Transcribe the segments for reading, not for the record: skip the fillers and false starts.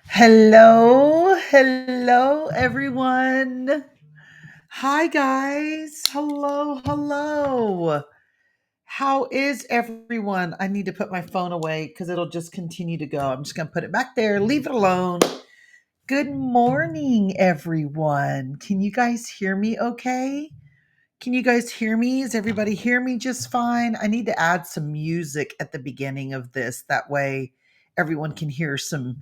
Hello, everyone. Hi, guys. Hello. How is everyone? I need to put my phone away because it'll just continue to go. I'm just going to put it back there, leave it alone. Good morning, everyone. Can you guys hear me okay? Can you guys hear me? Does everybody hear me just fine? I need to add some music at the beginning of this. That way everyone can hear some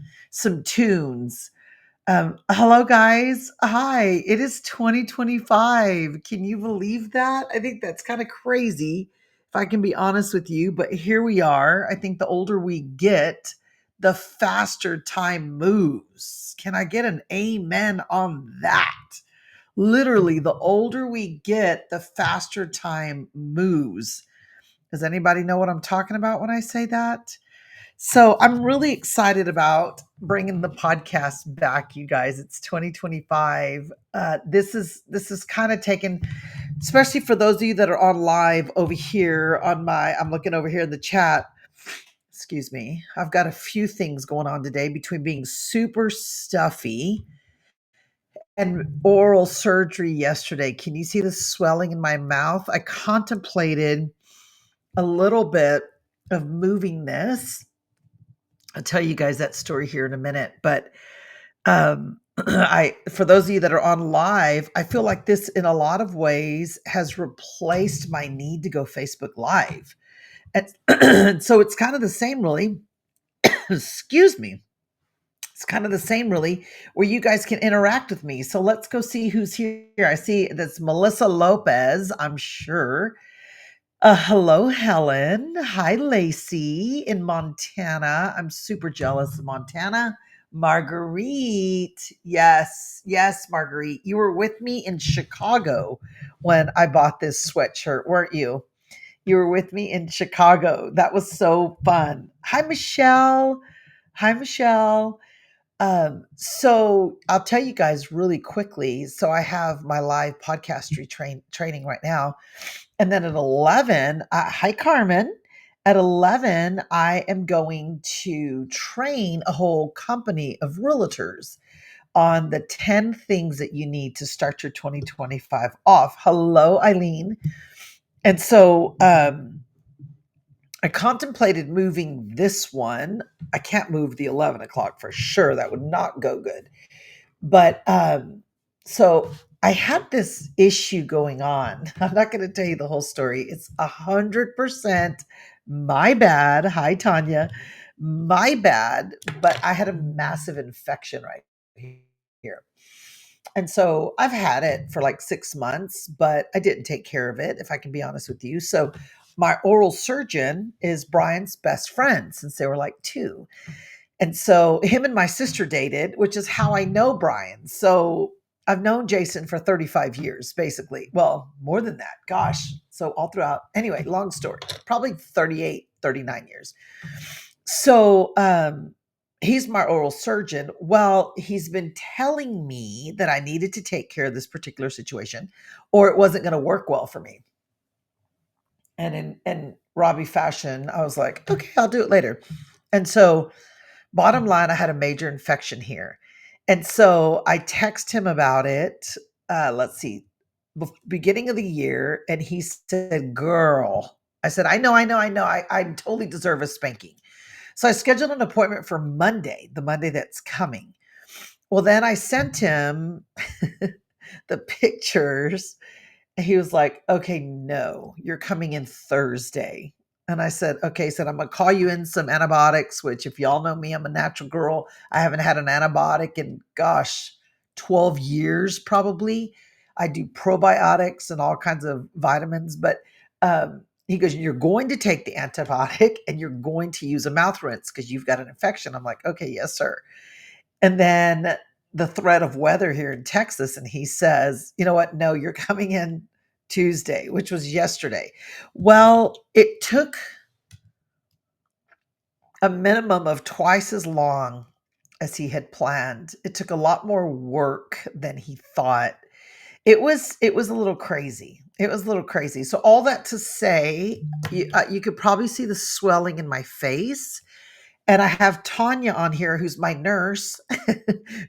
tunes. Hello, guys. Hi, it is 2025. Can you believe that? I think that's kind of crazy, if I can be honest with you. But here we are. I think the older we get, the faster time moves. Can I get an amen on that? Literally, the older we get, the faster time moves. Does anybody know what I'm talking about when I say that? So I'm really excited about bringing the podcast back, you guys. It's 2025. This is kind of taken, especially for those of you that are on live over here on my. I'm looking over here in the chat. Excuse me. I've got a few things going on today between being super stuffy and oral surgery yesterday. Can you see the swelling in my mouth? I contemplated a little bit of moving this. I'll tell you guys that story here in a minute. But I, for those of you that are on live, I feel like this in a lot of ways has replaced my need to go Facebook Live. And so it's kind of the same, really. Excuse me. It's kind of the same, really, where you guys can interact with me. So let's go see who's here. I see that's Melissa Lopez, I'm sure. Hello, Helen. Hi, Lacey in Montana. I'm super jealous of Montana. Marguerite. Yes, Marguerite. You were with me in Chicago when I bought this sweatshirt, weren't you? You were with me in Chicago. That was so fun. Hi, Michelle. Hi, Michelle. So I'll tell you guys really quickly. So I have my live podcast training right now. And then at 11, hi, Carmen. At 11, I am going to train a whole company of realtors on the 10 things that you need to start your 2025 off. Hello, Eileen. And so I contemplated moving this one. I can't move the 11 o'clock for sure. That would not go good. But so I had this issue going on. I'm not going to tell you the whole story. It's 100% my bad. Hi, Tanya. My bad. But I had a massive infection right here. And so I've had it for like 6 months, but I didn't take care of it, if I can be honest with you. So my oral surgeon is Brian's best friend since they were like two. And so him and my sister dated, which is how I know Brian. So I've known Jason for 35 years, basically. Well, more than that. Gosh. So all throughout, anyway, long story, probably 38, 39 years. So he's my oral surgeon. Well, he's been telling me that I needed to take care of this particular situation or it wasn't going to work well for me. And in Robbie fashion, I was like, okay, I'll do it later. And so bottom line, I had a major infection here. And so I text him about it. Let's see, beginning of the year. And he said, girl, I said, I totally deserve a spanking. So I scheduled an appointment for Monday, the Monday that's coming. Well, then I sent him the pictures. He was like, okay, no, you're coming in Thursday. And I said, okay, he said, I'm going to call you in some antibiotics, which if y'all know me, I'm a natural girl. I haven't had an antibiotic in, gosh, 12 years probably. I do probiotics and all kinds of vitamins. But he goes, you're going to take the antibiotic and you're going to use a mouth rinse because you've got an infection. I'm like, okay, yes, sir. And then the threat of weather here in Texas. And he says, you know what? No, you're coming in Tuesday, which was yesterday. Well, it took a minimum of twice as long as he had planned. It took a lot more work than he thought. It was a little crazy. It was a little crazy. So all that to say, you could probably see the swelling in my face. And I have Tanya on here, who's my nurse.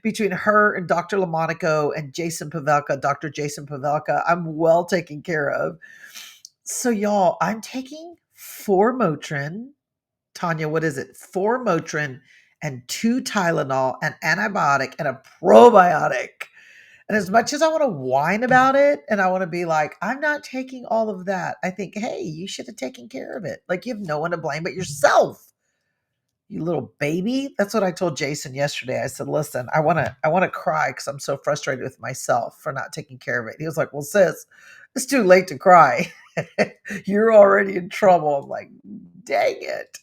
Between her and Dr. Lamonaco and Jason Pavelka, Dr. Jason Pavelka, I'm well taken care of. So, y'all, I'm taking 4 Motrin. Tanya, what is it? 4 Motrin and 2 Tylenol, an antibiotic, and a probiotic. And as much as I want to whine about it and I want to be like, I'm not taking all of that, I think, hey, you should have taken care of it. Like, you have no one to blame but yourself, you little baby. That's what I told Jason yesterday. I said, listen, I want to cry because I'm so frustrated with myself for not taking care of it. He was like, well, sis, it's too late to cry. You're already in trouble. I'm like, dang it.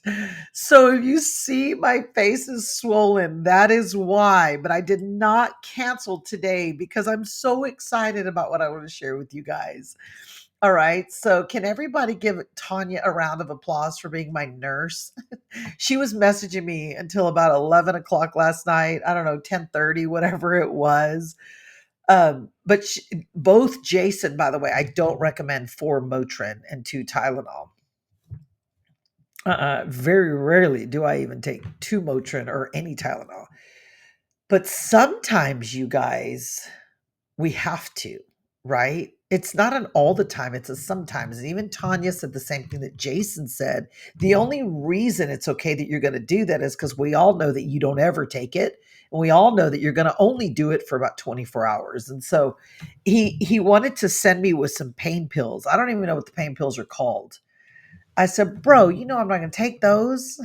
So if you see my face is swollen, that is why. But I did not cancel today because I'm so excited about what I want to share with you guys. All right. So can everybody give Tanya a round of applause for being my nurse? She was messaging me until about 11 o'clock last night. I don't know, 10:30, whatever it was. But both Jason, by the way, I don't recommend 4 Motrin and 2 Tylenol. Very rarely do I even take 2 Motrin or any Tylenol. But sometimes, you guys, we have to, right? It's not an all the time, it's a sometimes. And even Tanya said the same thing that Jason said. The only reason it's okay that you're going to do that is because we all know that you don't ever take it. And we all know that you're going to only do it for about 24 hours. And so he wanted to send me with some pain pills. I don't even know what the pain pills are called. I said, bro, you know I'm not going to take those.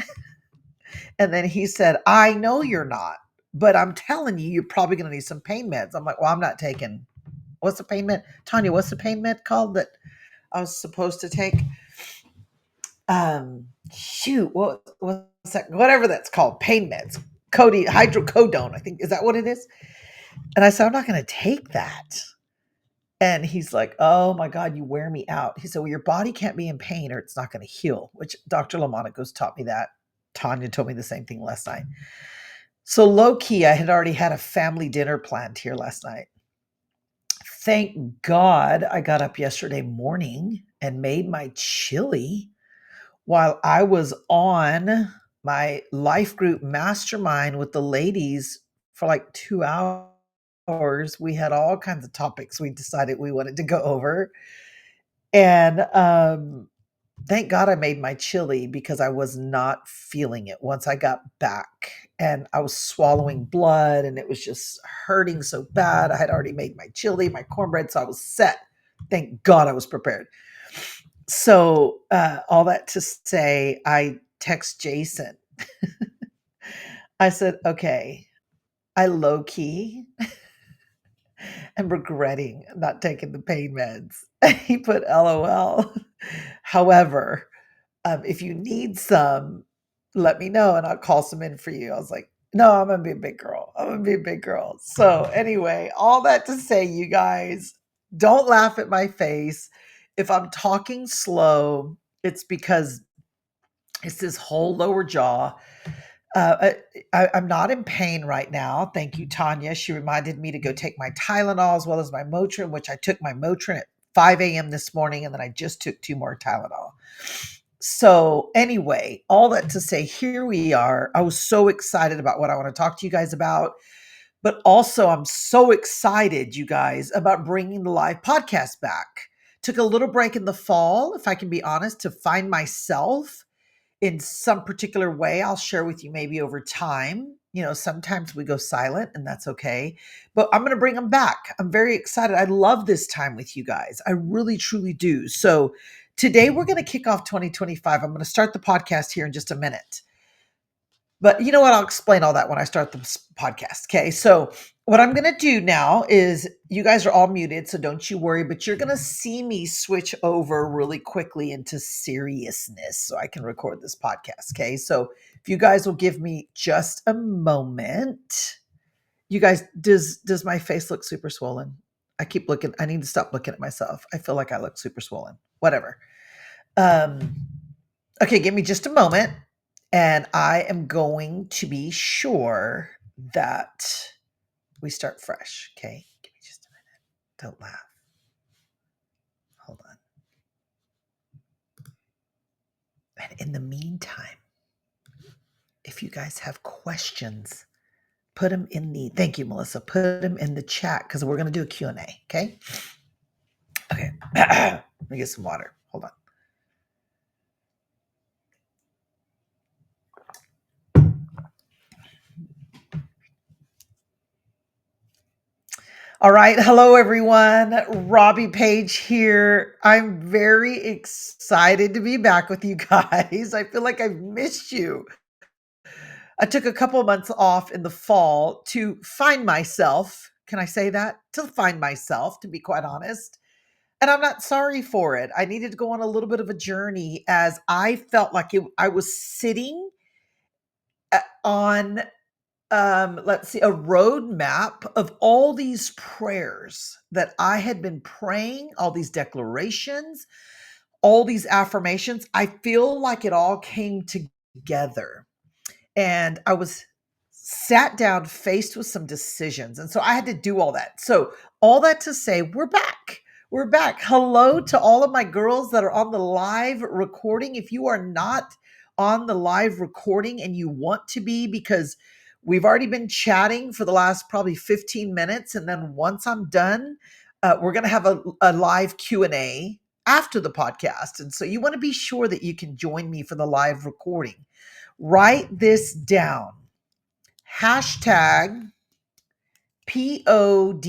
And then he said, I know you're not, but I'm telling you, you're probably going to need some pain meds. I'm like, well, I'm not taking. What's the pain med? Tanya, what's the pain med called that I was supposed to take? Shoot, what's that? Whatever that's called, pain meds. Cody hydrocodone, I think. Is that what it is? And I said, I'm not going to take that. And he's like, oh my God, you wear me out. He said, well, your body can't be in pain or it's not going to heal, which Dr. Lamonaco's taught me that. Tanya told me the same thing last night. So low key, I had already had a family dinner planned here last night. Thank God I got up yesterday morning and made my chili while I was on my life group mastermind with the ladies for like 2 hours. We had all kinds of topics we decided we wanted to go over. And thank God I made my chili because I was not feeling it once I got back. And I was swallowing blood and it was just hurting so bad. I had already made my chili, my cornbread, so I was set. Thank God I was prepared. So, all that to say, I text Jason. I said, okay, I low key am regretting not taking the pain meds. He put LOL. However, if you need some, let me know and I'll call some in for you. I was like, no, I'm gonna be a big girl. I'm gonna be a big girl. So anyway, all that to say, you guys, don't laugh at my face. If I'm talking slow, it's because it's this whole lower jaw. I'm not in pain right now. Thank you, Tanya. She reminded me to go take my Tylenol as well as my Motrin, which I took my Motrin at 5 a.m. this morning, and then I just took 2 more Tylenol. So, anyway, all that to say, here we are. I was so excited about what I want to talk to you guys about, but also I'm so excited, you guys, about bringing the live podcast back. Took a little break in the fall, if I can be honest, to find myself in some particular way. I'll share with you maybe over time. You know, sometimes we go silent and that's okay, but I'm going to bring them back. I'm very excited. I love this time with you guys. I really, truly do. So today we're going to kick off 2025. I'm going to start the podcast here in just a minute. But you know what? I'll explain all that when I start the podcast. Okay. So, what I'm going to do now is you guys are all muted, so don't you worry, but you're going to see me switch over really quickly into seriousness so I can record this podcast. Okay. So, if you guys will give me just a moment. You guys, does my face look super swollen? I keep looking. I need to stop looking at myself. I feel like I look super swollen. Whatever. Um, Okay, give me just a moment, and I am going to be sure that we start fresh. Okay, give me just a minute. Don't laugh. Hold on. And in the meantime, if you guys have questions, put them in the, thank you, Melissa, put them in the chat because we're going to do a Q&A, okay? Okay, let me get some water. Hold on. All right. Hello, everyone. Robbie Page here. I'm very excited to be back with you guys. I feel like I've missed you. I took a couple of months off in the fall to find myself. Can I say that? To find myself, to be quite honest. And I'm not sorry for it. I needed to go on a little bit of a journey as I felt like I was sitting on let's see, a roadmap of all these prayers that I had been praying, all these declarations, all these affirmations. I feel like it all came together, and I was sat down faced with some decisions. And so I had to do all that. So, all that to say, we're back. We're back. Hello to all of my girls that are on the live recording. If you are not on the live recording and you want to be, because we've already been chatting for the last probably 15 minutes. And then once I'm done, we're going to have a live Q&A after the podcast. And so you want to be sure that you can join me for the live recording. Write this down. Hashtag PODCAST.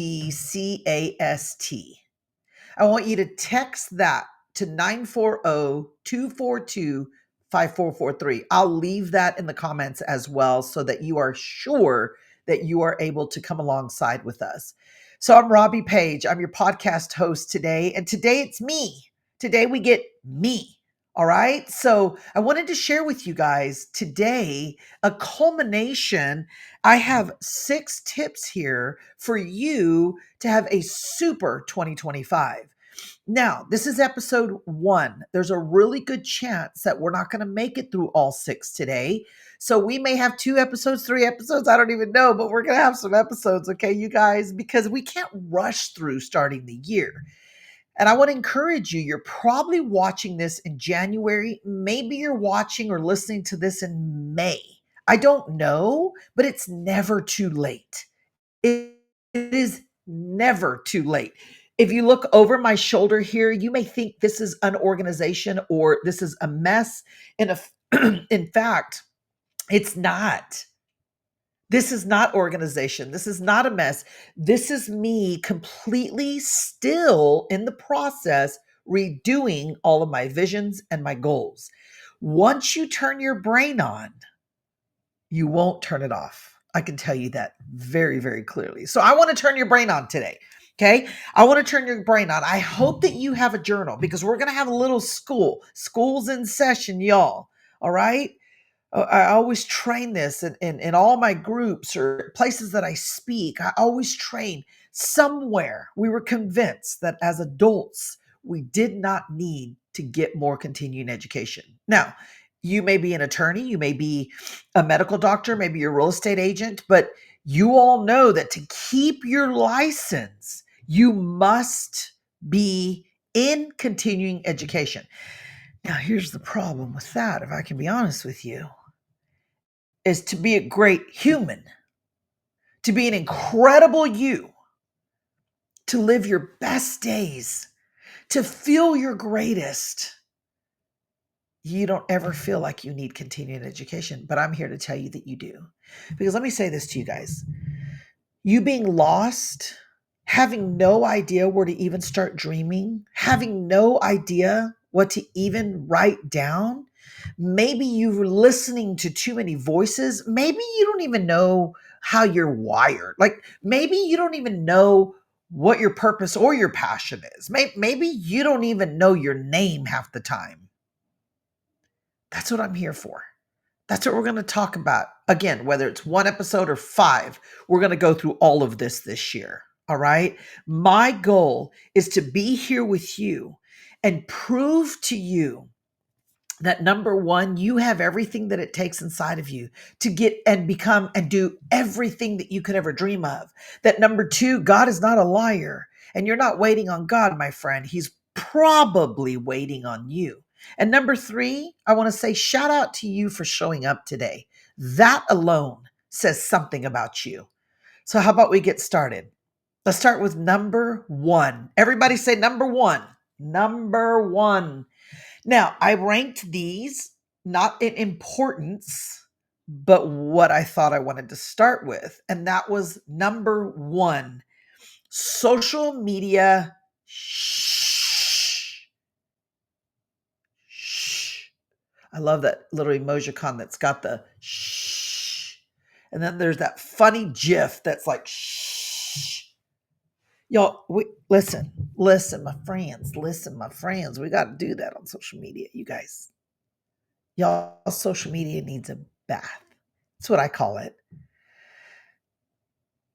I want you to text that to 940-242-5443. I'll leave that in the comments as well so that you are sure that you are able to come alongside with us. So I'm Robbie Page. I'm your podcast host today. And today it's me. Today we get me. All right. So I wanted to share with you guys today a culmination. I have 6 tips here for you to have a super 2025. Now, this is episode 1. There's a really good chance that we're not going to make it through all 6 today. So we may have 2 episodes, 3 episodes. I don't even know, but we're going to have some episodes, okay, you guys, because we can't rush through starting the year. And I want to encourage you, you're probably watching this in January. Maybe you're watching or listening to this in May. I don't know, but it's never too late. It is never too late. If you look over my shoulder here, you may think this is unorganization or this is a mess. In fact, it's not. This is not organization. This is not a mess. This is me completely still in the process redoing all of my visions and my goals. Once you turn your brain on, you won't turn it off. I can tell you that very, very clearly. So I want to turn your brain on today. Okay. I want to turn your brain on. I hope that you have a journal because we're going to have a little school. School's in session, y'all. All right. I always train this in all my groups or places that I speak. I always train somewhere. We were convinced that as adults, we did not need to get more continuing education. Now, you may be an attorney, you may be a medical doctor, maybe you're a real estate agent, but you all know that to keep your license, you must be in continuing education. Now, here's the problem with that, if I can be honest with you, is to be a great human, to be an incredible you, to live your best days, to feel your greatest. You don't ever feel like you need continuing education, but I'm here to tell you that you do. Because let me say this to you guys. You being lost, having no idea where to even start dreaming, having no idea what to even write down. Maybe you're listening to too many voices. Maybe you don't even know how you're wired. Like maybe you don't even know what your purpose or your passion is. Maybe you don't even know your name half the time. That's what I'm here for. That's what we're going to talk about. Again, whether it's 1 episode or 5, we're going to go through all of this year. All right. My goal is to be here with you and prove to you that number 1, you have everything that it takes inside of you to get and become and do everything that you could ever dream of. That number 2, God is not a liar and you're not waiting on God, my friend. He's probably waiting on you. And number 3, I want to say shout out to you for showing up today. That alone says something about you. So, how about we get started? Let's start with number one. Everybody say number one. Number one. Now, I ranked these not in importance, but what I thought I wanted to start with. And that was number one, social media. Shh. Shh. I love that little emojicon that's got the shh. And then there's that funny GIF that's like shh. Y'all, listen, my friends. We got to do that on social media, you guys. Y'all, social media needs a bath. That's what I call it.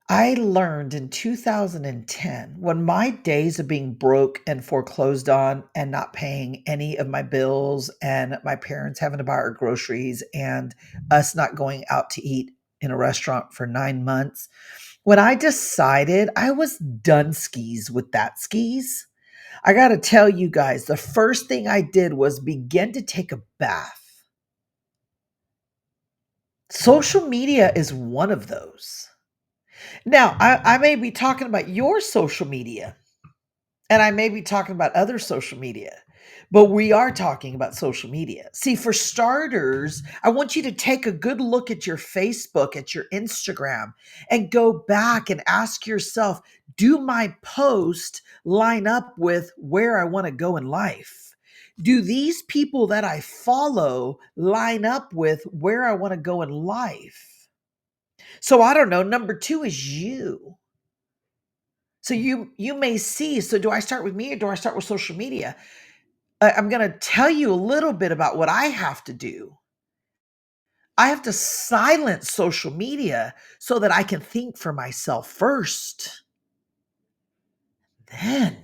I learned in 2010 when my days of being broke and foreclosed on and not paying any of my bills and my parents having to buy our groceries and us not going out to eat in a restaurant for 9 months. When I decided I was done skis with that skis, I got to tell you guys, the first thing I did was begin to take a bath. Social media is one of those. Now, I may be talking about your social media and I may be talking about other social media, but we are talking about social media. See, for starters, I want you to take a good look at your Facebook, at your Instagram, and go back and ask yourself, do my posts line up with where I want to go in life? Do these people that I follow line up with where I want to go in life? So I don't know. Number two is you. So you may see. So do I start with me or do I start with social media? I'm going to tell you a little bit about what I have to do. I have to silence social media so that I can think for myself first. Then,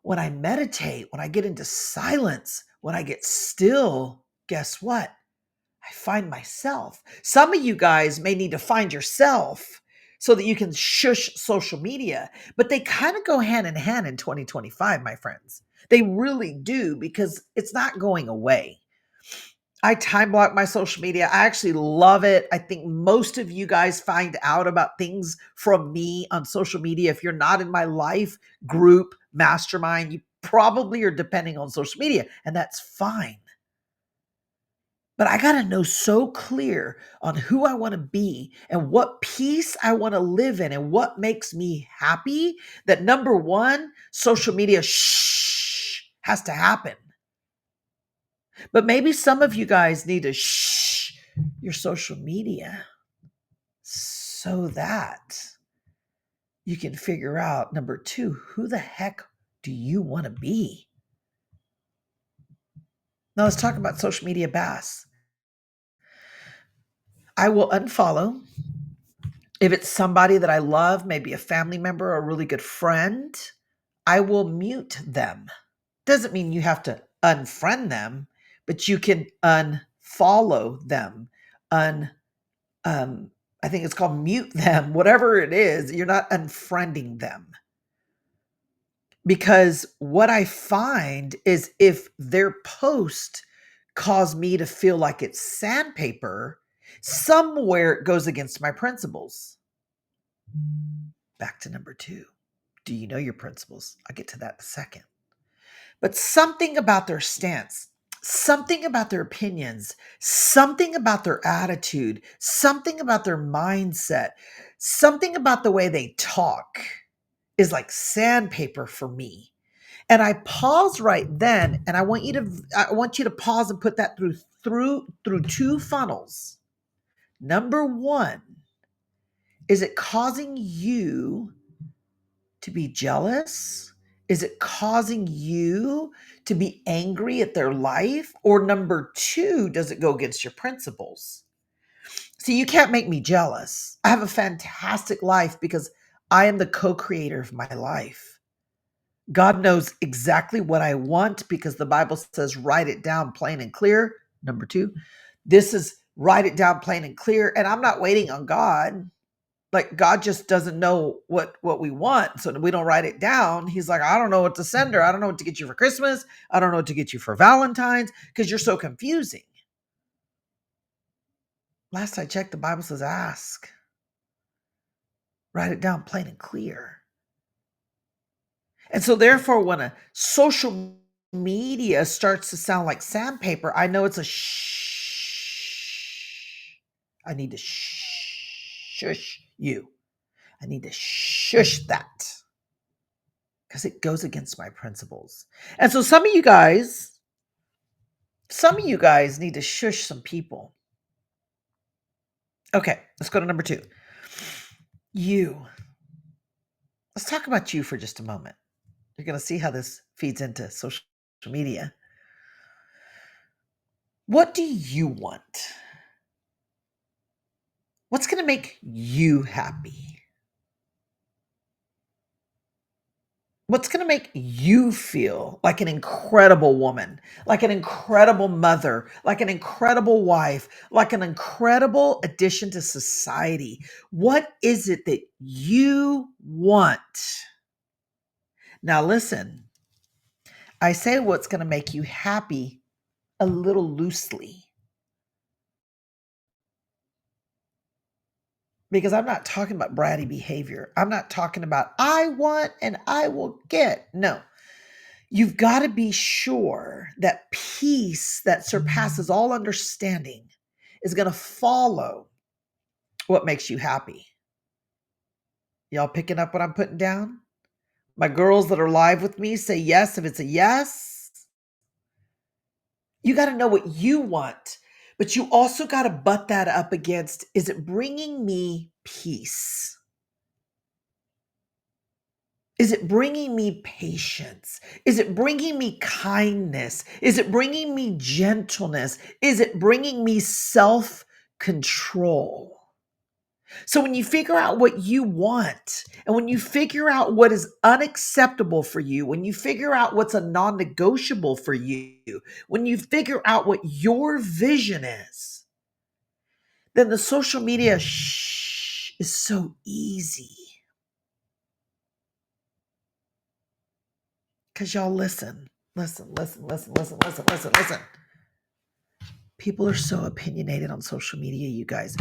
when I meditate, when I get into silence, when I get still, guess what? I find myself. Some of you guys may need to find yourself so that you can shush social media, but they kind of go hand in hand in 2025, my friends. They really do because it's not going away. I time block my social media. I actually love it. I think most of you guys find out about things from me on social media. If you're not in my life group, mastermind, you probably are depending on social media, and that's fine. But I got to know so clear on who I want to be and what peace I want to live in and what makes me happy that number one, social media has to happen. But maybe some of you guys need to your social media so that you can figure out number two, who the heck do you want to be? Now let's talk about social media bass. I will unfollow if it's somebody that I love, maybe a family member or a really good friend. I will mute them. Doesn't mean you have to unfriend them, but you can unfollow them. Un I think it's called mute them, whatever it is, you're not unfriending them. Because what I find is if their post cause me to feel like it's sandpaper, somewhere it goes against my principles. Back to number two. Do you know your principles? I'll get to that in a second. But something about their stance, something about their opinions, something about their attitude, something about their mindset, something about the way they talk is like sandpaper for me. And I pause right then and I want you to pause and put that through two funnels. Number 1, is it causing you to be jealous? Is it causing you to be angry at their life? Or number 2, does it go against your principles? See, you can't make me jealous. I have a fantastic life because I am the co-creator of my life. God knows exactly what I want because the Bible says, write it down plain and clear. Number 2, this is write it down plain and clear. And I'm not waiting on God. Like God just doesn't know what we want, so we don't write it down. He's like, I don't know what to send her. I don't know what to get you for Christmas. I don't know what to get you for Valentine's because you're so confusing. Last I checked, the Bible says ask. Write it down plain and clear. And so therefore, when a social media starts to sound like sandpaper, I know it's a shh. I need to shush you. I need to shush that because it goes against my principles. And so some of you guys need to shush some people. Okay, let's go to number 2. You. Let's talk about you for just a moment. You're going to see how this feeds into social media. What do you want? What's going to make you happy? What's going to make you feel like an incredible woman, like an incredible mother, like an incredible wife, like an incredible addition to society? What is it that you want? Now, listen, I say what's going to make you happy a little loosely because I'm not talking about bratty behavior. I'm not talking about I want and I will get. No. You've got to be sure that peace that surpasses all understanding is going to follow what makes you happy. Y'all picking up what I'm putting down? My girls that are live with me say yes if it's a yes. You got to know what you want, but you also got to butt that up against, is it bringing me peace? Is it bringing me patience? Is it bringing me kindness? Is it bringing me gentleness? Is it bringing me self control? So, when you figure out what you want, and when you figure out what is unacceptable for you, when you figure out what's a non negotiable for you, when you figure out what your vision is, then the social media is so easy. Because y'all listen. People are so opinionated on social media, you guys.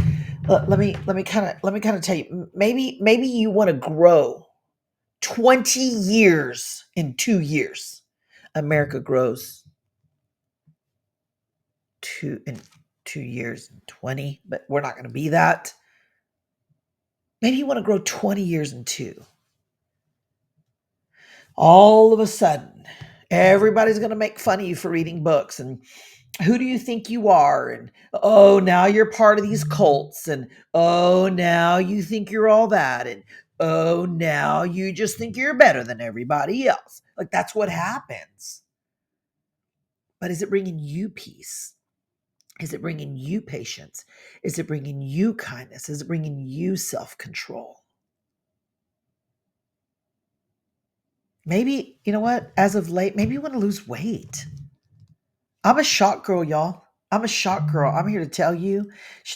Let me kind of tell you. Maybe you want to grow 20 years in 2 years. America grows in 2 years in 20, but we're not going to be that. Maybe you want to grow 20 years in 2. All of a sudden, everybody's going to make fun of you for reading books, and who do you think you are? And oh, now you're part of these cults, and oh, now you think you're all that, and oh, now you just think you're better than everybody else. Like, that's what happens. But is it bringing you peace? Is it bringing you patience? Is it bringing you kindness? Is it bringing you self-control? Maybe, you know what? As of late, maybe you want to lose weight. I'm a shot girl, y'all. I'm a shot girl. I'm here to tell you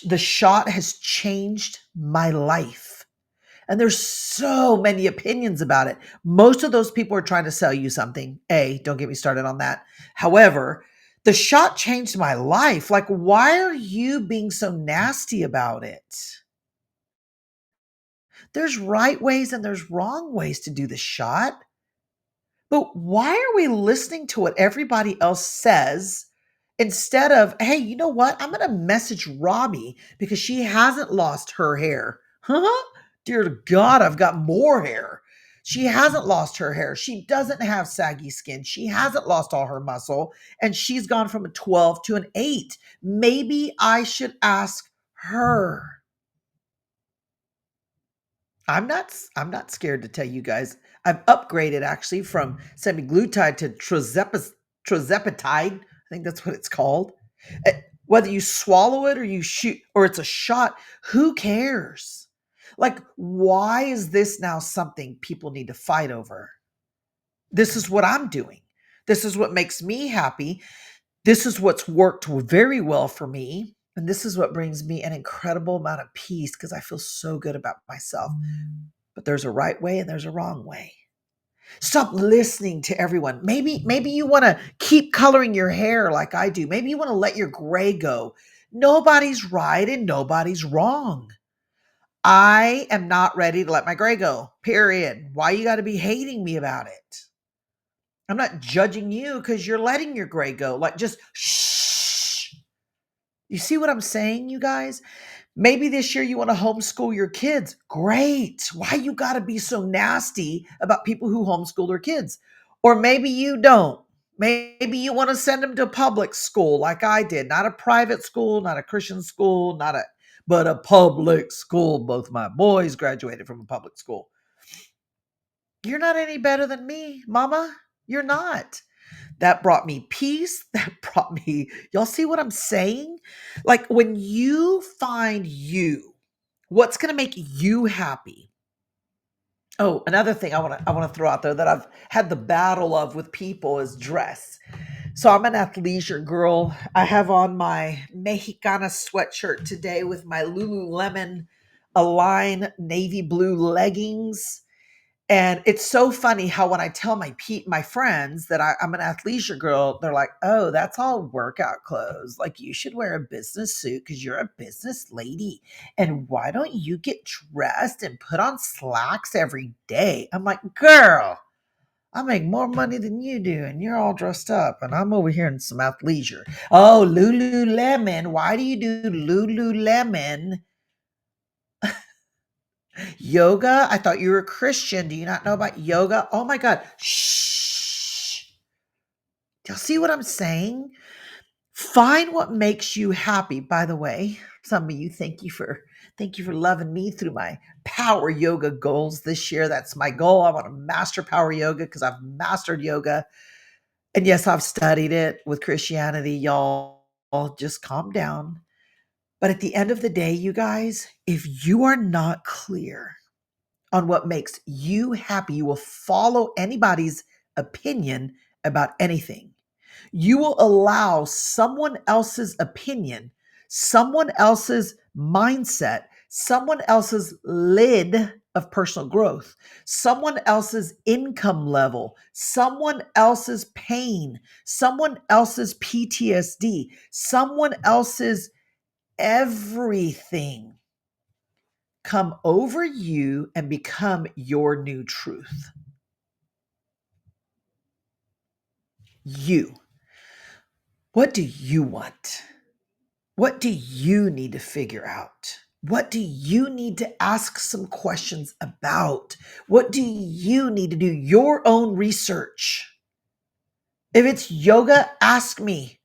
the shot has changed my life. And there's so many opinions about it. Most of those people are trying to sell you something. Don't get me started on that. However, the shot changed my life. Like, why are you being so nasty about it? There's right ways and there's wrong ways to do the shot. But why are we listening to what everybody else says instead of, hey, you know what? I'm going to message Robbie because she hasn't lost her hair. Huh? Dear to God, I've got more hair. She hasn't lost her hair. She doesn't have saggy skin. She hasn't lost all her muscle. And she's gone from a 12 to an 8. Maybe I should ask her. I'm not scared to tell you guys. I've upgraded actually from semaglutide to trizepatide. I think that's what it's called. Uh, Whether you swallow it or you shoot or it's a shot, who cares? Like, why is this now something people need to fight over? This is what I'm doing. This is what makes me happy. This is what's worked very well for me. And this is what brings me an incredible amount of peace because I feel so good about myself. But there's a right way and there's a wrong way. Stop listening to everyone. Maybe you want to keep coloring your hair like I do. Maybe you want to let your gray go. Nobody's right and nobody's wrong. I am not ready to let my gray go, period. Why you got to be hating me about it? I'm not judging you because you're letting your gray go. Like, just shh. You see what I'm saying, you guys? Maybe this year you want to homeschool your kids. Great. Why you got to be so nasty about people who homeschool their kids? Or maybe you don't. Maybe you want to send them to public school like I did, not a private school, not a Christian school, but a public school. Both my boys graduated from a public school. You're not any better than me, mama. You're not. That brought me peace. That brought me, y'all see what I'm saying? Like when you find you, what's going to make you happy? Oh, another thing I want to throw out there that I've had the battle of with people is dress. So I'm an athleisure girl. I have on my Mexicana sweatshirt today with my Lululemon Align navy blue leggings. And it's so funny how when I tell my friends that I'm an athleisure girl, they're like, "Oh, that's all workout clothes. Like you should wear a business suit because you're a business lady. And why don't you get dressed and put on slacks every day?" I'm like, "Girl, I make more money than you do, and you're all dressed up, and I'm over here in some athleisure." Oh, Lululemon. Why do you do Lululemon? Yoga? I thought you were a Christian. Do you not know about yoga? Oh my God. Shh. Y'all see what I'm saying? Find what makes you happy. By the way, some of you, thank you for loving me through my power yoga goals this year. That's my goal. I want to master power yoga because I've mastered yoga. And yes, I've studied it with Christianity. Y'all just calm down. But at the end of the day, you guys, if you are not clear on what makes you happy, you will follow anybody's opinion about anything. You will allow someone else's opinion, someone else's mindset, someone else's lid of personal growth, someone else's income level, someone else's pain, someone else's PTSD, someone else's everything come over you and become your new truth. You. What do you want? What do you need to figure out? What do you need to ask some questions about? What do you need to do your own research? If it's yoga, ask me.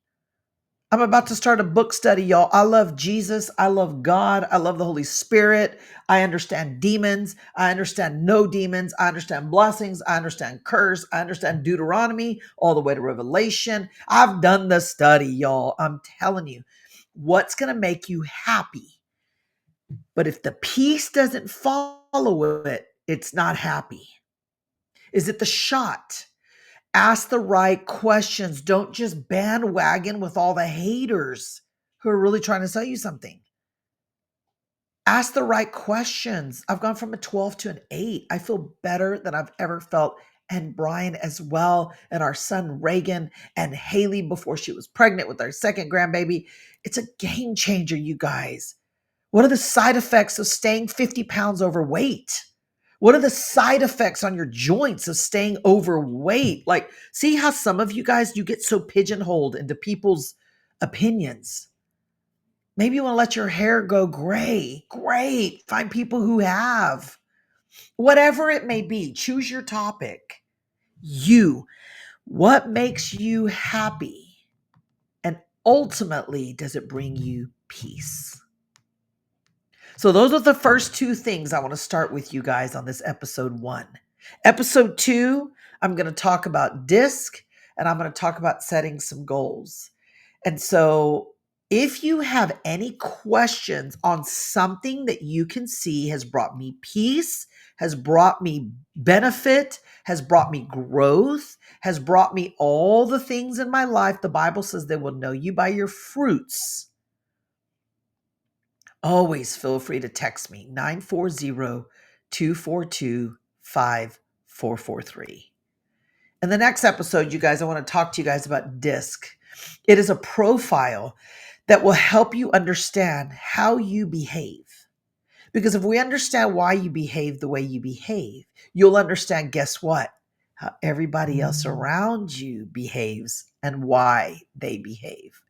I'm about to start a book study, y'all. I love Jesus. I love God. I love the Holy Spirit. I understand demons. I understand no demons. I understand blessings. I understand curse. I understand Deuteronomy all the way to Revelation. I've done the study, y'all. I'm telling you, what's going to make you happy? But if the peace doesn't follow it, it's not happy. Is it the shot? Ask the right questions. Don't just bandwagon with all the haters who are really trying to sell you something. Ask the right questions. I've gone from a 12 to an 8. I feel better than I've ever felt. And Brian as well, and our son Reagan, and Haley before she was pregnant with our second grandbaby. It's a game changer, you guys. What are the side effects of staying 50 pounds overweight? What are the side effects on your joints of staying overweight? Like, see how some of you guys, you get so pigeonholed into people's opinions. Maybe you want to let your hair go gray. Great. Find people who have. Whatever it may be, choose your topic. You. What makes you happy? And ultimately, does it bring you peace? So those are the first two things I want to start with you guys on this episode 1. Episode 2, I'm going to talk about DISC and I'm going to talk about setting some goals. And so if you have any questions on something that you can see has brought me peace, has brought me benefit, has brought me growth, has brought me all the things in my life, the Bible says they will know you by your fruits. Always feel free to text me 940-242-5443. In the next episode, you guys, I want to talk to you guys about DISC. It is a profile that will help you understand how you behave. Because if we understand why you behave the way you behave, you'll understand, guess what? How everybody else around you behaves and why they behave.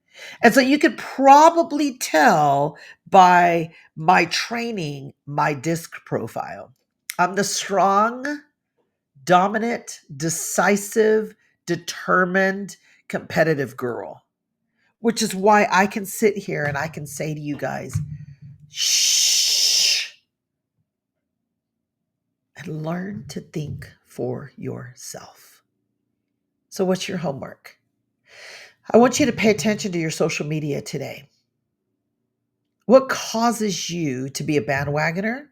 And so you could probably tell by my training, my disc profile. I'm the strong, dominant, decisive, determined, competitive girl, which is why I can sit here and I can say to you guys, shh, and learn to think for yourself. So, what's your homework? I want you to pay attention to your social media today. What causes you to be a bandwagoner?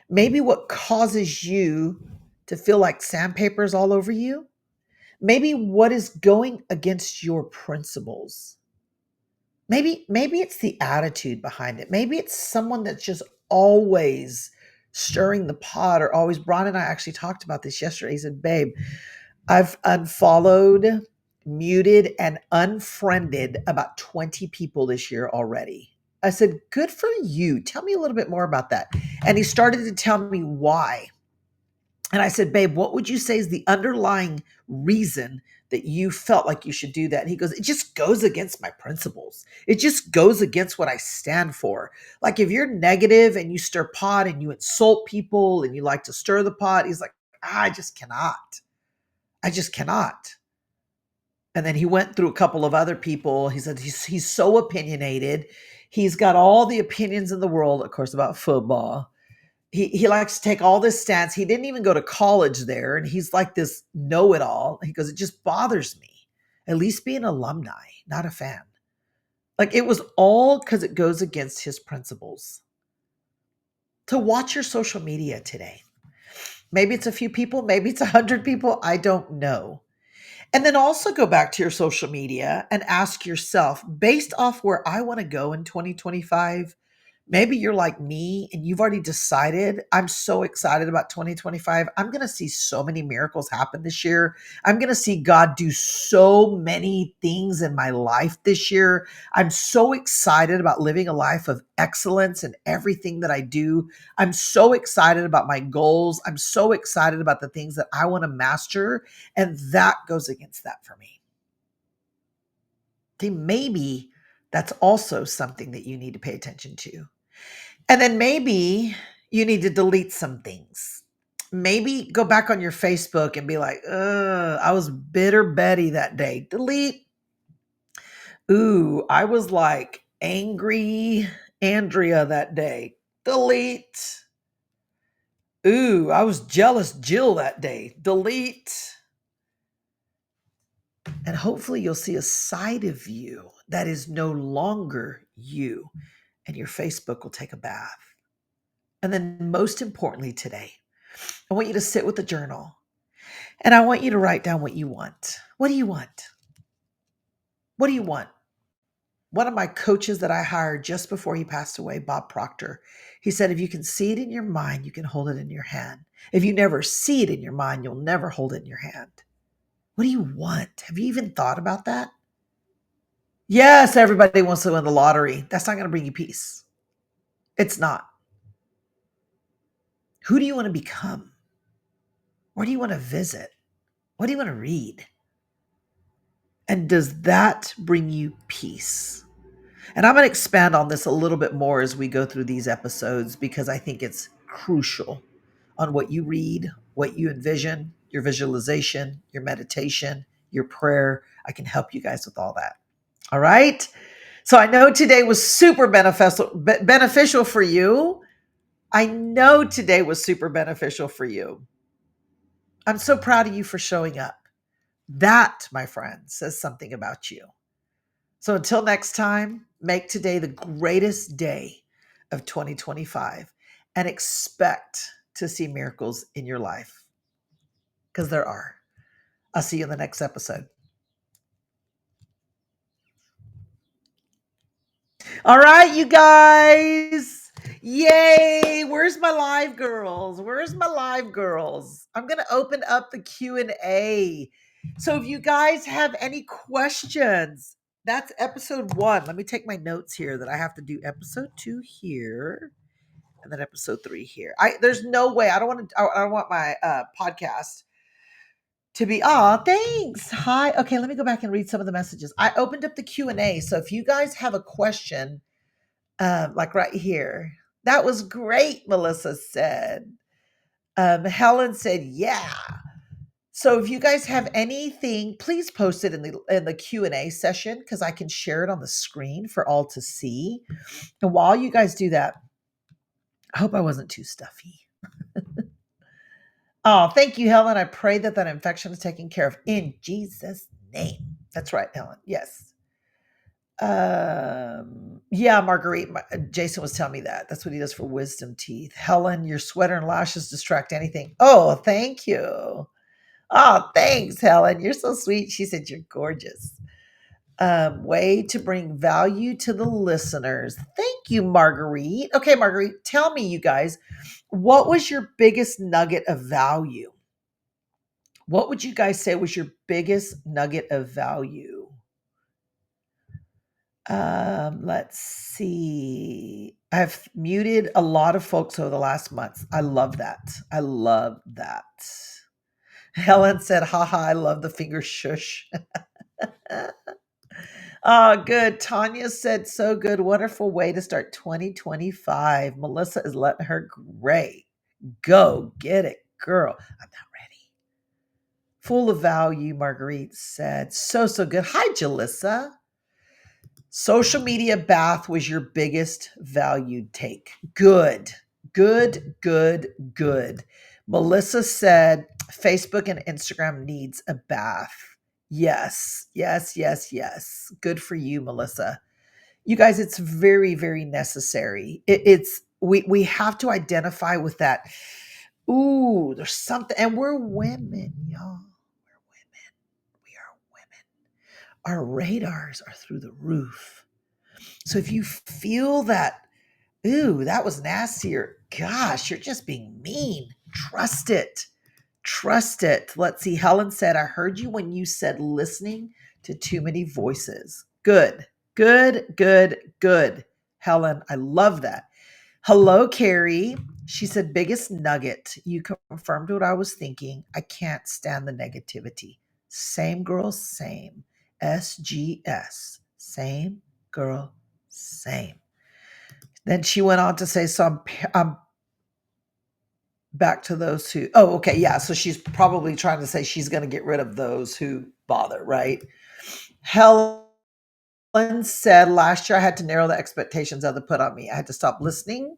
Maybe what causes you to feel like sandpaper's all over you? Maybe what is going against your principles? Maybe it's the attitude behind it. Maybe it's someone that's just always stirring the pot or always. Brian and I actually talked about this yesterday. He said, babe, I've unfollowed, muted, and unfriended about 20 people this year already. I said, good for you. Tell me a little bit more about that. And he started to tell me why. And I said, babe, what would you say is the underlying reason that you felt like you should do that? And he goes, it just goes against my principles. It just goes against what I stand for. Like if you're negative and you stir pot and you insult people and you like to stir the pot, he's like, I just cannot. I just cannot. And then he went through a couple of other people. He said he's so opinionated. He's got all the opinions in the world, of course, about football. He likes to take all this stance. He didn't even go to college there, and he's like this know-it-all. He goes, it just bothers me. At least be an alumni, not a fan. Like it was all because it goes against his principles. To watch your social media today. Maybe it's a few people, maybe it's 100 people. I don't know. And then also go back to your social media and ask yourself, based off where I want to go in 2025, maybe you're like me and you've already decided, I'm so excited about 2025. I'm going to see so many miracles happen this year. I'm going to see God do so many things in my life this year. I'm so excited about living a life of excellence in everything that I do. I'm so excited about my goals. I'm so excited about the things that I want to master. And that goes against that for me. Okay, maybe that's also something that you need to pay attention to. And then maybe you need to delete some things. Maybe go back on your Facebook and be like, I was bitter Betty that day. Delete. Ooh, I was like angry Andrea that day. Delete. Ooh, I was jealous Jill that day. Delete. And hopefully you'll see a side of you that is no longer you, and your Facebook will take a bath. And then most importantly today, I want you to sit with a journal and I want you to write down what you want. What do you want? What do you want? One of my coaches that I hired just before he passed away, Bob Proctor, he said, if you can see it in your mind, you can hold it in your hand. If you never see it in your mind, you'll never hold it in your hand. What do you want? Have you even thought about that? Yes, everybody wants to win the lottery. That's not going to bring you peace. It's not. Who do you want to become? Where do you want to visit? What do you want to read? And does that bring you peace? And I'm going to expand on this a little bit more as we go through these episodes because I think it's crucial on what you read, what you envision, your visualization, your meditation, your prayer. I can help you guys with all that. All right. So I know today was super beneficial for you. I know today was super beneficial for you. I'm so proud of you for showing up. That, my friend, says something about you. So until next time, make today the greatest day of 2025 and expect to see miracles in your life because there are. I'll see you in the next episode. All right, you guys. Yay. Where's my live girls? Where's my live girls? I'm going to open up the Q&A. So if you guys have any questions, That's episode 1. Let me take my notes here that I have to do episode 2 here and then episode 3 here. There's no way. I don't want my podcast to be, thanks. Hi. Okay, let me go back and read some of the messages. I opened up the Q&A, so if you guys have a question, like right here. That was great, Melissa said. Helen said, yeah. So if you guys have anything, please post it in the Q&A session because I can share it on the screen for all to see. And while you guys do that, I hope I wasn't too stuffy. Oh, thank you, Helen. I pray that that infection is taken care of in Jesus' name. That's right, Helen. Yes. Yeah, Marguerite. Jason was telling me that. That's what he does for wisdom teeth. Helen, your sweater and lashes distract anything. Oh, thank you. Oh, thanks, Helen. You're so sweet. She said you're gorgeous. Way to bring value to the listeners. Thank you, Marguerite. Okay, Marguerite, tell me, you guys, what was your biggest nugget of value? What would you guys say was your biggest nugget of value? Let's see. I've muted a lot of folks over the last months. I love that. I love that. Helen said, haha, I love the finger shush. Oh, good. Tanya said, so good. Wonderful way to start 2025. Melissa is letting her gray. Go get it, girl. I'm not ready. Full of value, Marguerite said. So, so good. Hi, Jalissa. Social media bath was your biggest valued take. Good, good, good, good. Melissa said Facebook and Instagram needs a bath. Yes, yes, yes, yes. Good for you, Melissa. You guys, it's very, very necessary. We have to identify with that. Ooh, there's something, and we're women, y'all. We're women. We are women. Our radars are through the roof. So if you feel that, ooh, that was nasty, or gosh, you're just being mean, trust it. Trust it. Let's see. Helen said, I heard you when you said listening to too many voices. Good, good, good, good. Helen, I love that. Hello, Carrie. She said, biggest nugget. You confirmed what I was thinking. I can't stand the negativity. Same girl, same. SGS. Same girl, same. Then she went on to say, so I'm back to those who, oh, okay, yeah. So she's probably trying to say she's going to get rid of those who bother, right? Helen said, last year I had to narrow the expectations others put on me. I had to stop listening.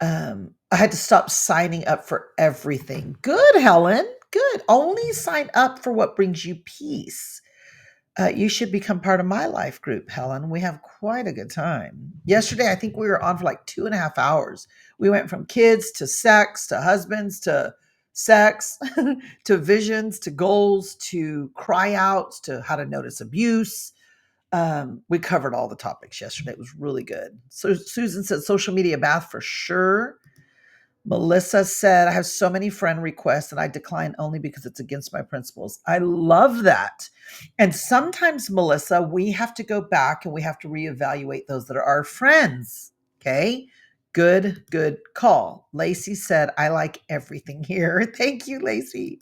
I had to stop signing up for everything. Good, Helen. Good. Only sign up for what brings you peace. You should become part of my life group, Helen. We have quite a good time. Yesterday, I think we were on for like 2.5 hours. We went from kids to sex to husbands to sex to visions to goals to cry outs to how to notice abuse. We covered all the topics yesterday. It was really good. So Susan said social media bath for sure. Melissa said, I have so many friend requests and I decline only because it's against my principles. I love that. And sometimes, Melissa, we have to go back and we have to reevaluate those that are our friends. Okay. Good, good call. Lacey said, I like everything here. Thank you, Lacey.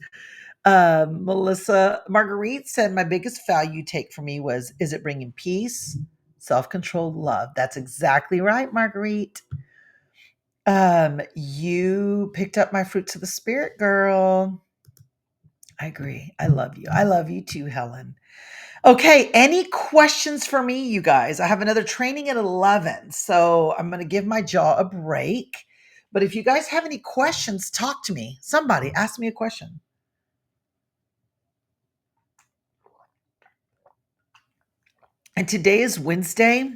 Melissa, Marguerite said, my biggest value take for me was, is it bringing peace, self-control, love? That's exactly right, Marguerite. You picked up my fruits of the spirit, girl. I agree. I love you. I love you too, Helen. Okay, any questions for me, you guys? I have another training at 11, so I'm going to give my jaw a break. But if you guys have any questions, talk to me. Somebody ask me a question. And today is Wednesday,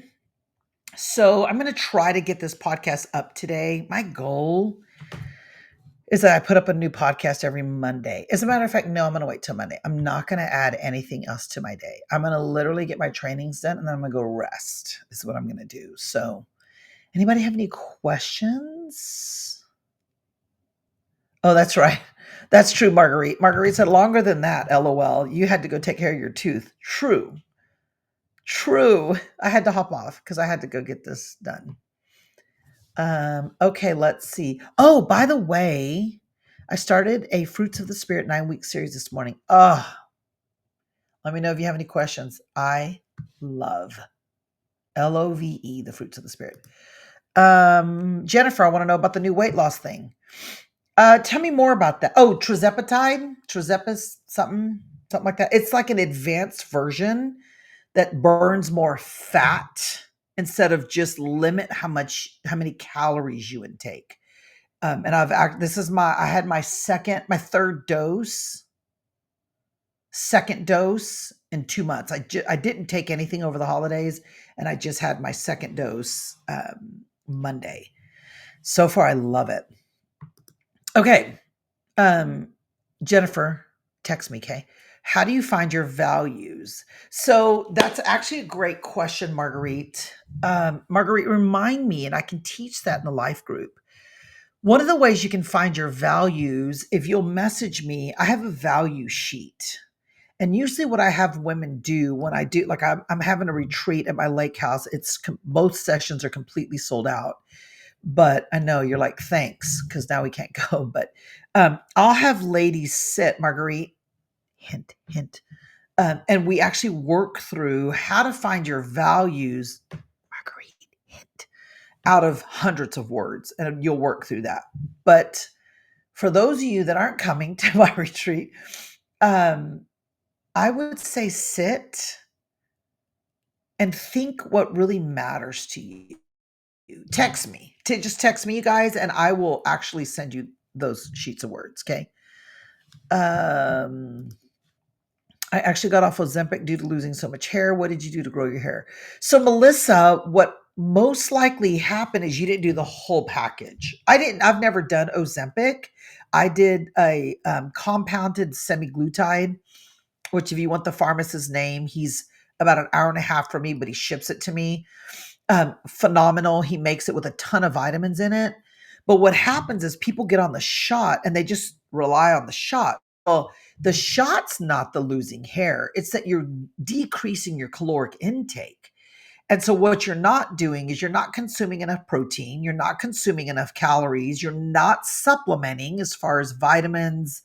so I'm going to try to get this podcast up today. My goal is that I put up a new podcast every Monday. As a matter of fact, no, I'm going to wait till Monday. I'm not going to add anything else to my day. I'm going to literally get my trainings done and then I'm going to go rest. This is what I'm going to do. So, anybody have any questions? Oh, that's right. That's true, Marguerite. Marguerite said longer than that, LOL. You had to go take care of your tooth. True. True. I had to hop off because I had to go get this done. Okay, let's see. Oh, by the way, I started a Fruits of the Spirit 9-week series this morning. Let me know if you have any questions. I love LOVE, the Fruits of the Spirit. Jennifer, I want to know about the new weight loss thing. Tell me more about that. Oh, trizepis, something like that. It's like an advanced version that burns more fat instead of just limit how many calories you intake. And this is I had my second dose in 2 months. I didn't take anything over the holidays, and I just had my second dose Monday. So far, I love it. Okay, um, Jennifer, text me, okay? How do you find your values? So that's actually a great question, Marguerite. Marguerite, remind me, and I can teach that in the life group. One of the ways you can find your values, if you'll message me, I have a value sheet. And usually, what I have women do when I do, like I'm having a retreat at my lake house, both sessions are completely sold out. But I know you're like, thanks, because now we can't go. But I'll have ladies sit, Marguerite, hint, hint. And we actually work through how to find your values, Marguerite, hint, out of hundreds of words. And you'll work through that. But for those of you that aren't coming to my retreat, I would say sit and think what really matters to you. Text me. Just text me, you guys, and I will actually send you those sheets of words. Okay. Um, I actually got off Ozempic due to losing so much hair. What did you do to grow your hair? So, Melissa, what most likely happened is you didn't do the whole package. I've never done Ozempic. I did a compounded semaglutide, which, if you want the pharmacist's name, he's about an hour and a half from me, but he ships it to me. Phenomenal. He makes it with a ton of vitamins in it. But what happens is people get on the shot and they just rely on the shot. Well, the shot's not the losing hair. It's that you're decreasing your caloric intake. And so what you're not doing is you're not consuming enough protein, you're not consuming enough calories, you're not supplementing as far as vitamins,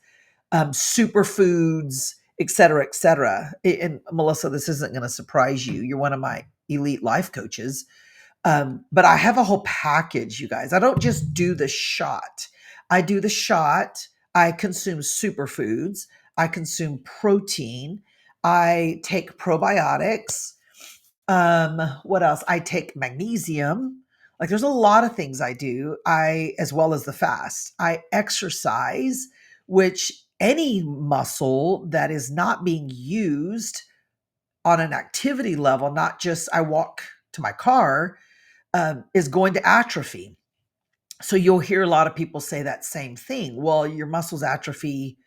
superfoods, et cetera, et cetera. And Melissa, this isn't going to surprise you. You're one of my elite life coaches. But I have a whole package, you guys. I don't just do the shot. I do the shot. I consume superfoods. I consume protein. I take probiotics. What else? I take magnesium. Like there's a lot of things I do. As well as the fast. I exercise, which any muscle that is not being used on an activity level, not just I walk to my car, is going to atrophy. So you'll hear a lot of people say that same thing. Well, your muscles atrophy.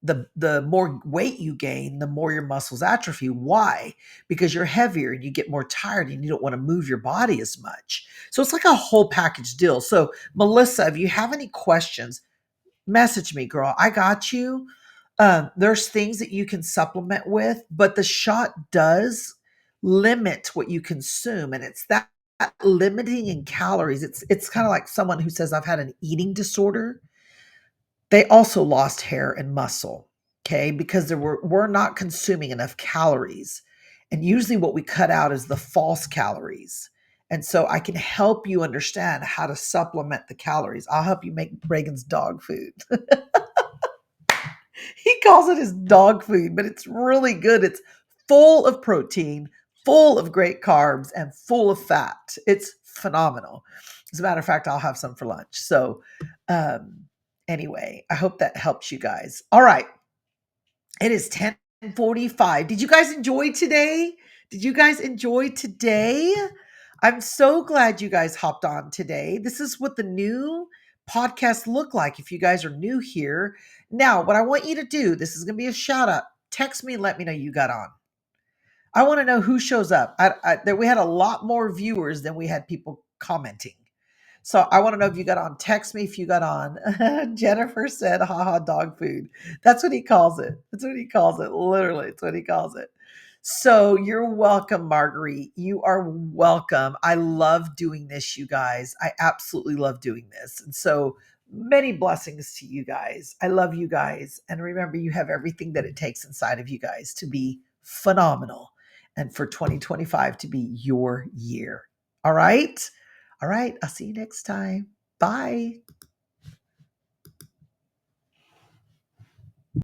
The more weight you gain, the more your muscles atrophy. Why? Because you're heavier and you get more tired and you don't want to move your body as much. So it's like a whole package deal. So Melissa, if you have any questions, message me, girl. I got you. There's things that you can supplement with, but the shot does limit what you consume, and it's that limiting in calories. It's kind of like someone who says I've had an eating disorder. They also lost hair and muscle, okay, because we're not consuming enough calories, and usually what we cut out is the false calories. And so I can help you understand how to supplement the calories. I'll help you make Reagan's dog food. He calls it his dog food, but it's really good. It's full of protein, full of great carbs, and full of fat. It's phenomenal. As a matter of fact, I'll have some for lunch. So, anyway, I hope that helps you guys. All right. It is 10:45. Did you guys enjoy today? Did you guys enjoy today? I'm so glad you guys hopped on today. This is what the new podcast look like if you guys are new here. Now, what I want you to do, this is going to be a shout out. Text me and let me know you got on. I want to know who shows up. We had a lot more viewers than we had people commenting. So I want to know if you got on. Text me if you got on. Jennifer said, haha, dog food. That's what he calls it. That's what he calls it. Literally, it's what he calls it. So you're welcome, Marguerite. You are welcome. I love doing this, you guys. I absolutely love doing this. And so many blessings to you guys. I love you guys. And remember, you have everything that it takes inside of you guys to be phenomenal and for 2025 to be your year. All right. All right. I'll see you next time. Bye.